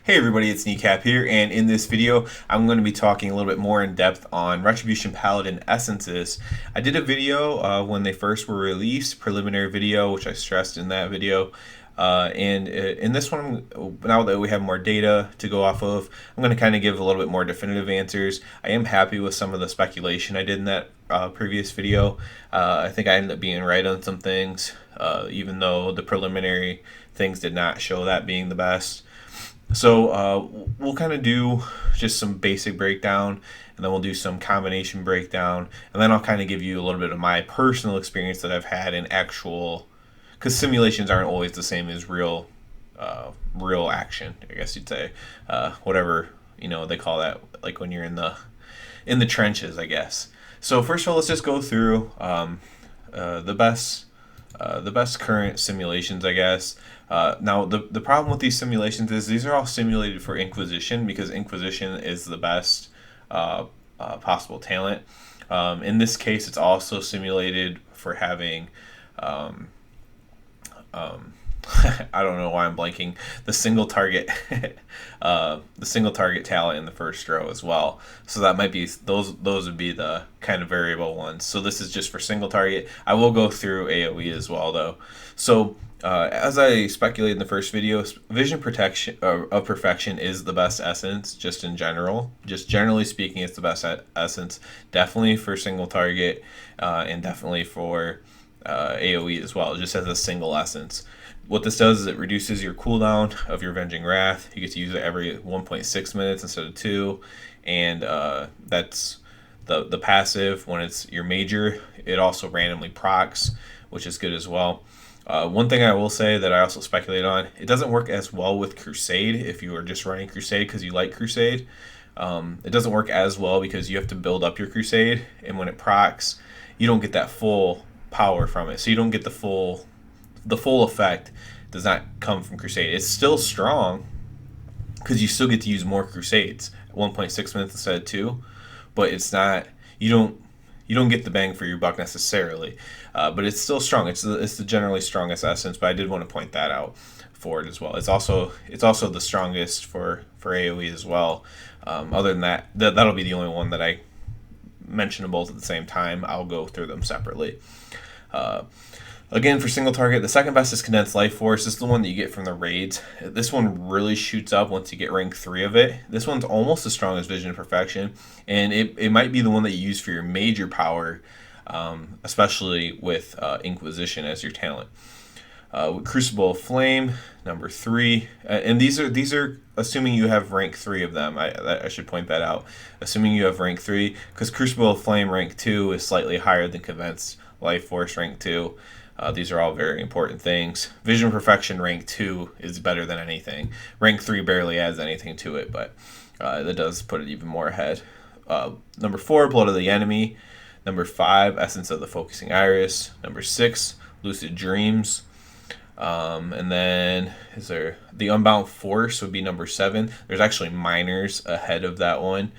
Hey everybody, it's Kneecap here, and in this video, I'm going to be talking a little bit more in depth on Retribution Paladin essences. I did a video when they first were released, preliminary video, which I stressed in that video. In this one, now that we have more data to go off of, I'm going to kind of give a little bit more definitive answers. I am happy with some of the speculation I did in that previous video. I think I ended up being right on some things, even though the preliminary things did not show that being the best. So we'll kind of do just some basic breakdown, and then we'll do some combination breakdown, and then I'll kind of give you a little bit of my personal experience that I've had in actual, because simulations aren't always the same as real action, I guess you'd say, whatever they call that, like when you're in the trenches, I guess. So first of all, let's just go through the best current simulations, I guess. Now, the problem with these simulations is these are all simulated for Inquisition, because Inquisition is the best possible talent. In this case, it's also simulated for having I don't know why I'm blanking, the single target talent in the first row as well. So that might be those would be the kind of variable ones. So this is just for single target. I will go through AoE as well though. So as I speculated in the first video, Vision Protection of Perfection is the best essence, just in general. Just generally speaking, it's the best essence. Definitely for single target, and definitely for AoE as well, just as a single essence. What this does is it reduces your cooldown of your Avenging Wrath. You get to use it every 1.6 minutes instead of 2, and that's the passive. When it's your major, it also randomly procs, which is good as well. One thing I will say that I also speculate on, it doesn't work as well with Crusade if you are just running Crusade because you like Crusade. It doesn't work as well because you have to build up your Crusade, and when it procs, you don't get that full power from it. So you don't get the full effect does not come from Crusade. It's still strong because you still get to use more Crusades, 1.6 minutes instead of 2, but it's not, you don't get the bang for your buck necessarily, but it's still strong. It's the generally strongest essence, but I did want to point that out for it as well. It's also the strongest for AoE as well. Other than that'll be the only one that I mention them both at the same time. I'll go through them separately. Again, for single target, the second best is Condensed Life Force. This is the one that you get from the raids. This one really shoots up once you get rank 3 of it. This one's almost as strong as Vision of Perfection, and it might be the one that you use for your major power, especially with Inquisition as your talent. With Crucible of Flame, number 3, and these are assuming you have rank 3 of them. I should point that out. Assuming you have rank 3, because Crucible of Flame rank 2 is slightly higher than Condensed Life Force rank 2. These are all very important things. Vision of Perfection rank 2 is better than anything. Rank 3 barely adds anything to it, but that does put it even more ahead. Number 4, Blood of the Enemy. Number 5, Essence of the Focusing Iris. Number 6, Lucid Dreams. And then is there the Unbound Force would be number 7. There's actually minors ahead of that one.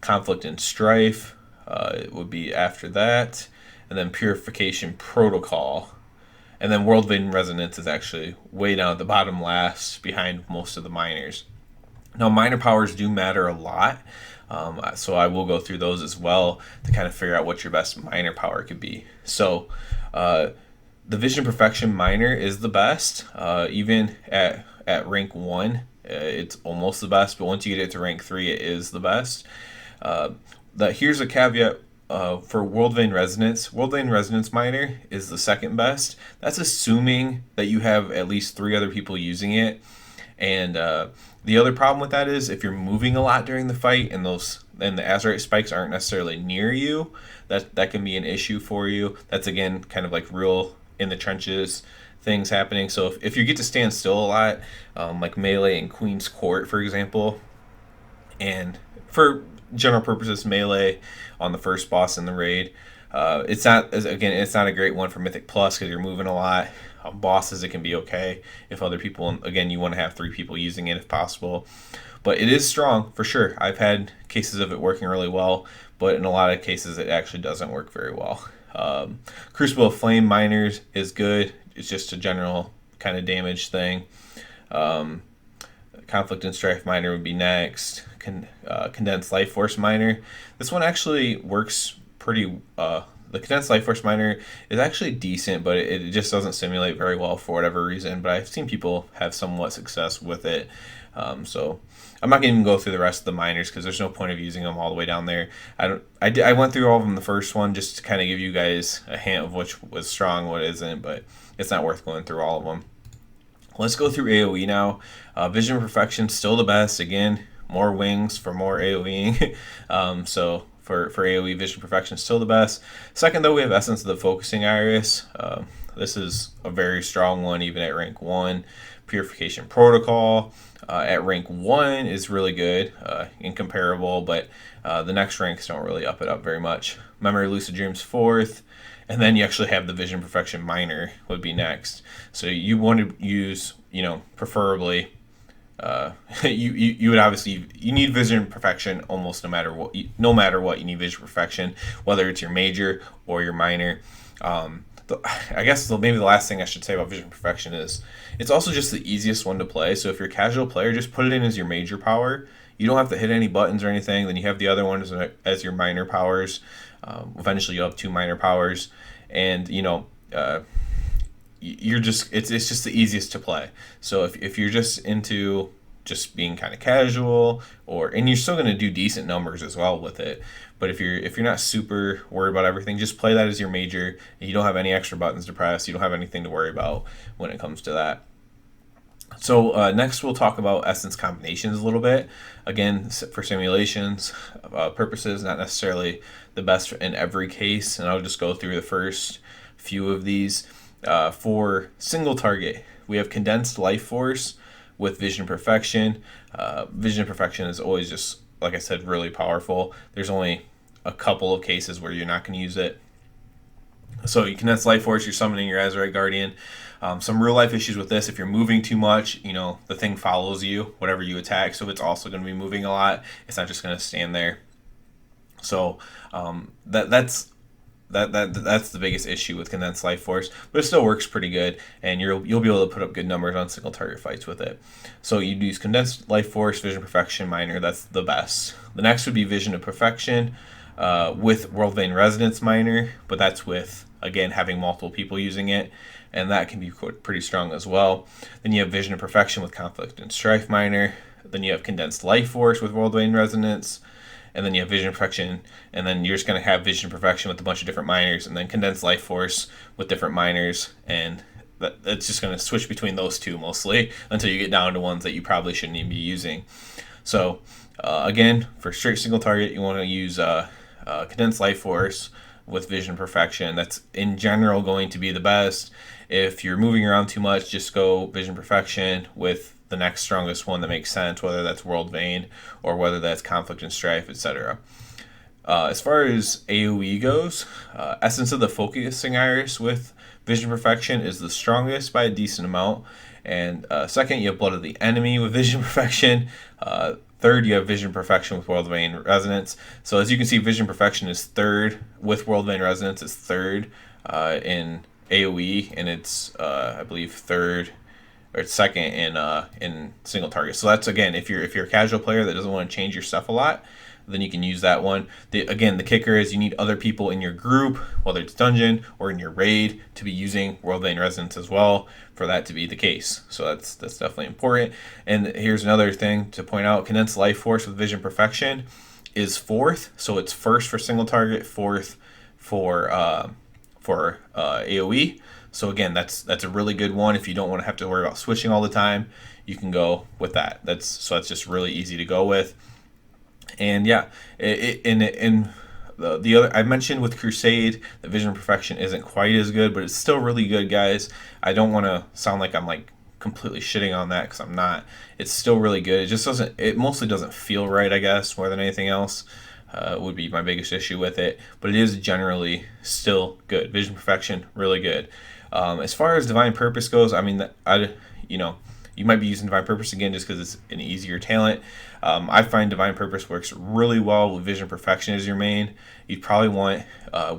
Conflict and Strife it would be after that. And then Purification Protocol. And then World Vein Resonance is actually way down at the bottom last, behind most of the minors. Now, minor powers do matter a lot, so I will go through those as well to kind of figure out what your best minor power could be. So, the Vision Perfection minor is the best, even at rank 1. It's almost the best, but once you get it to rank 3, it is the best. Here's a caveat. For World Vein Resonance, World Vein Resonance minor is the second best. That's assuming that you have at least 3 other people using it. And the other problem with that is if you're moving a lot during the fight and the Azerite spikes aren't necessarily near you, that can be an issue for you. That's again kind of like real in the trenches things happening. So if you get to stand still a lot, like Melee and Queen's Court, for example, and for general purposes Melee on the first boss in the raid, it's not a great one for Mythic Plus because you're moving a lot. On bosses it can be okay if other people, again, you want to have 3 people using it if possible, but it is strong for sure. I've had cases of it working really well, but in a lot of cases it actually doesn't work very well. Crucible of Flame minors is good. It's just a general kind of damage thing. Conflict and Strife Minor would be next. Condensed Life Force Minor. This one actually works pretty. The Condensed Life Force Minor is actually decent, but it just doesn't simulate very well for whatever reason. But I've seen people have somewhat success with it. So I'm not going to even go through the rest of the minors because there's no point of using them all the way down there. I went through all of them the first one just to kind of give you guys a hint of which was strong, what isn't, but it's not worth going through all of them. Let's go through AoE now. Vision Perfection, still the best. Again, more wings for more AoEing. So for AoE, Vision Perfection, still the best. Second, though, we have Essence of the Focusing Iris. This is a very strong one, even at rank 1. Purification Protocol at rank 1 is really good, incomparable, but the next ranks don't really up it up very much. Memory Lucid Dreams 4th. And then you actually have the Vision Perfection Minor would be next. So you want to use, preferably, you would obviously, you need Vision Perfection almost no matter what. No matter what, you need Vision Perfection, whether it's your major or your minor. I guess maybe the last thing I should say about Vision Perfection is it's also just the easiest one to play. So if you're a casual player, just put it in as your major power. You don't have to hit any buttons or anything. Then you have the other ones as your minor powers. Eventually you'll have 2 minor powers, and you're just it's just the easiest to play. So if you're just into just being kind of casual, and you're still going to do decent numbers as well with it, but if you're not super worried about everything, just play that as your major. You don't have any extra buttons to press. You don't have anything to worry about when it comes to that. So next we'll talk about essence combinations a little bit. Again, for simulations purposes, not necessarily the best in every case, and I'll just go through the first few of these. For single target, we have Condensed Life Force with Vision Perfection. Vision Perfection is always just, like I said, really powerful. There's only a couple of cases where you're not going to use it. So you Condense Life Force, you're summoning your Azurite Guardian. Some real life issues with this: if you're moving too much, the thing follows you, whatever you attack, so it's also going to be moving a lot. It's not just going to stand there. So that's the biggest issue with Condensed Life Force, but it still works pretty good, and you'll be able to put up good numbers on single target fights with it. So you'd use Condensed Life Force, Vision Perfection, Minor. That's the best. The next would be Vision of Perfection with World Vein Resonance Minor, but that's with, again, having multiple people using it, and that can be pretty strong as well. Then you have Vision of Perfection with Conflict and Strife Minor. Then you have Condensed Life Force with World Vein Resonance. And then you have Vision Perfection, and then you're just going to have Vision Perfection with a bunch of different minors, and then Condensed Life Force with different minors, and it's just going to switch between those two mostly until you get down to ones that you probably shouldn't even be using. So, again, for straight single target, you want to use Condensed Life Force with Vision Perfection. That's in general going to be the best. If you're moving around too much, just go Vision Perfection with the next strongest one that makes sense, whether that's World Vein or whether that's Conflict and Strife, etc. As far as AoE goes, Essence of the Focusing Iris with Vision Perfection is the strongest by a decent amount. And second, you have Blood of the Enemy with Vision Perfection. Third, you have Vision Perfection with World Vein Resonance. So as you can see, Vision Perfection is third with World Vein Resonance is third in AoE, and it's I believe third or it's second in single target. So that's, again, if you're a casual player that doesn't want to change your stuff a lot, then you can use that one. The kicker is you need other people in your group, whether it's dungeon or in your raid, to be using World Vein Resonance as well for that to be the case. So that's definitely important. And here's another thing to point out: Condensed Life Force with Vision Perfection is fourth, so it's first for single target, fourth for AoE. So again, that's a really good one. If you don't want to have to worry about switching all the time, you can go with that. That's just really easy to go with. And yeah, the other I mentioned with Crusade, the Vision Perfection isn't quite as good, but it's still really good, guys. I don't want to sound like I'm like completely shitting on that, because I'm not. It's still really good. It just doesn't. It mostly doesn't feel right, I guess, more than anything else. Would be my biggest issue with it, but it is generally still good. Vision Perfection, really good. As far as Divine Purpose goes, I mean, you might be using Divine Purpose again just because it's an easier talent. I find Divine Purpose works really well with Vision Perfection as your main. You'd probably want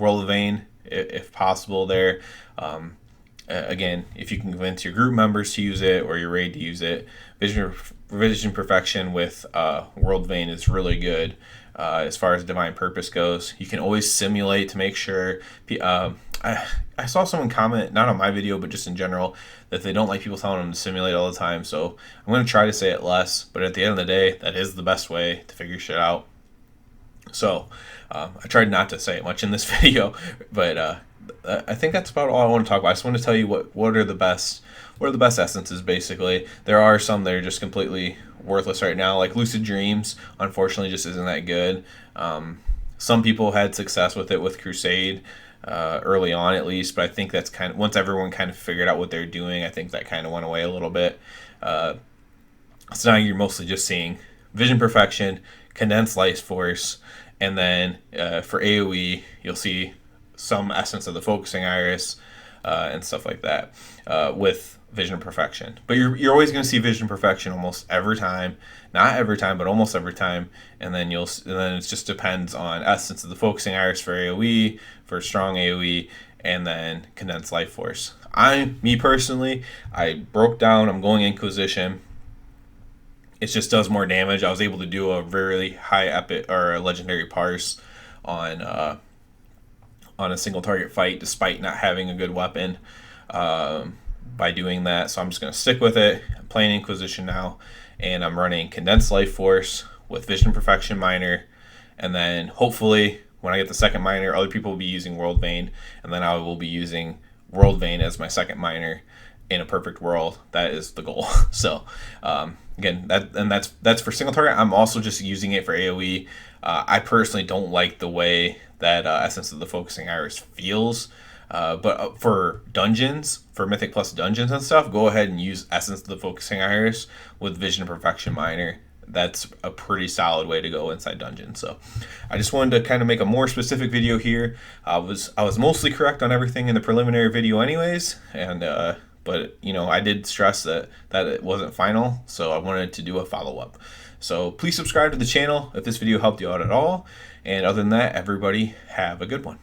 World of Vein if possible there. Again, if you can convince your group members to use it or your raid to use it, Vision Perfection with World Vein is really good. As far as Divine Purpose goes, you can always simulate to make sure. I saw someone comment, not on my video, but just in general, that they don't like people telling them to simulate all the time. So I'm going to try to say it less, but at the end of the day, that is the best way to figure shit out. So I tried not to say it much in this video, but I think that's about all I want to talk about. I just want to tell you what are the best essences. Basically, there are some that are just completely worthless right now, like Lucid Dreams. Unfortunately, just isn't that good. Some people had success with it with Crusade early on, at least, but I think that's kind of once everyone kind of figured out what they're doing, I think that kind of went away a little bit. So now you're mostly just seeing Vision Perfection, Condensed Life Force, and then for AoE, you'll see some essence of the Focusing Iris and stuff like that with Vision Perfection. But you're always going to see Vision Perfection almost every time, not every time, but almost every time. And then it just depends on essence of the Focusing Iris for AoE, for strong AoE, and then Condensed Life Force. Me personally, I broke down. I'm going Inquisition. It just does more damage. I was able to do a really high epic or a legendary parse on a single target fight, despite not having a good weapon by doing that. So I'm just going to stick with it. I'm playing Inquisition now, and I'm running Condensed Life Force with Vision Perfection Minor, and then hopefully when I get the second minor, other people will be using World Vein, and then I will be using World Vein as my second minor in a perfect world. That is the goal. So again, that's for single target. I'm also just using it for AoE. I personally don't like the way that Essence of the Focusing Iris feels. But for dungeons, for Mythic Plus dungeons and stuff, go ahead and use Essence of the Focusing Iris with Vision Perfection Minor. That's a pretty solid way to go inside dungeons. So I just wanted to kind of make a more specific video here. I was mostly correct on everything in the preliminary video anyways, and but I did stress that it wasn't final, so I wanted to do a follow-up. So please subscribe to the channel if this video helped you out at all, and other than that, everybody have a good one.